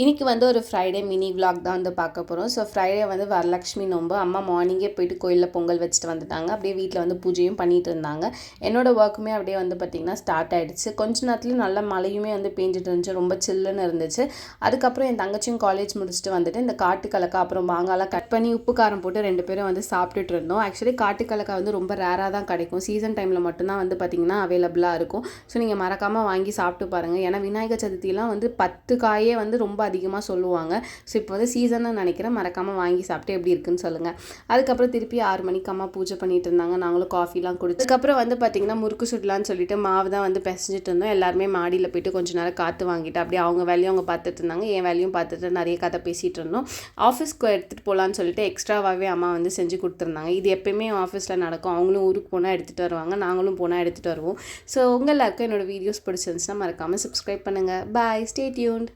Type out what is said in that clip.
இன்றைக்கி வந்து ஒரு ஃப்ரைடே மினி விலாக் தான் வந்து பார்க்க போகிறோம். ஸோ ஃப்ரைடே வந்து வரலட்சுமி நோன்பு. அம்மா மார்னிங்கே போயிட்டு கோயிலில் பொங்கல் வச்சுட்டு வந்துட்டாங்க. அப்படியே வீட்டில் வந்து பூஜையும் பண்ணிட்டு இருந்தாங்க. என்னோடய ஒர்க்குமே அப்படியே வந்து பார்த்திங்கன்னா ஸ்டார்ட் ஆகிடுச்சு. கொஞ்ச நேரத்தில் நல்ல மழையுமே வந்து பேஞ்சிட்டு இருந்துச்சு. ரொம்ப சில்லுன்னு இருந்துச்சு. அதுக்கப்புறம் என் தங்கச்சியும் காலேஜ் முடிச்சுட்டு வந்துட்டு இந்த காட்டுக்கலக்கா அப்புறம் மாங்காலாம் கட் பண்ணி உப்பு காரம் போட்டு 2 பேரும் வந்து சாப்பிட்டுட்டு இருந்தோம். ஆக்சுவலி காட்டுக்கலக்கா வந்து ரொம்ப ரேராக தான் கிடைக்கும். சீசன் டைமில் மட்டும்தான் வந்து பார்த்திங்கன்னா அவைலபிளாக இருக்கும். ஸோ நீங்கள் மறக்காமல் வாங்கி சாப்பிட்டு பாருங்கள். ஏன்னா விநாயகர் சதுர்த்திலாம் வந்து 10 காயே வந்து ரொம்ப அதிகமாக சொல்லுவாங்க. ஸோ இப்போ வந்து சீசன்னு நினைக்கிறேன். மறக்காமல் வாங்கி சாப்பிட்டு எப்படி இருக்குன்னு சொல்லுங்கள். அதுக்கப்புறம் திருப்பி 6 மணிக்கு அம்மா பூஜை பண்ணிட்டு இருந்தாங்க. நாங்களும் காஃபிலாம் குடிச்சு அதுக்கப்புறம் வந்து பார்த்திங்கன்னா முறுக்கு சுடலான்னு சொல்லிட்டு மாவு தான் வந்து பிசைஞ்சிட்டு இருந்தோம். எல்லாருமே மாடியில் போயிட்டு கொஞ்சம் நேரம் காற்று வாங்கிட்டு அப்படியே அவங்க வேலையும் அவங்க பார்த்துட்டு இருந்தாங்க. என் வேலையும் பார்த்துட்டு நிறைய கதை பேசிகிட்டு இருந்தோம். ஆஃபீஸ்க்கு எடுத்துகிட்டு போகலான்னு சொல்லிட்டு எக்ஸ்ட்ராவாகவே அம்மா வந்து செஞ்சு கொடுத்துருந்தாங்க. இது எப்பயுமே ஆஃபீஸில் நடக்கும். அவங்களும் ஊருக்கு போனால் எடுத்துகிட்டு வருவாங்க, நாங்களும் போனால் எடுத்துகிட்டு வருவோம். ஸோ உங்கள் எல்லாருக்கும் என்னோடய வீடியோஸ் பிடிச்சிருந்துச்சுன்னா மறக்காமல் சப்ஸ்கிரைப் பண்ணுங்கள். பாய், ஸ்டே டியூன்ட்.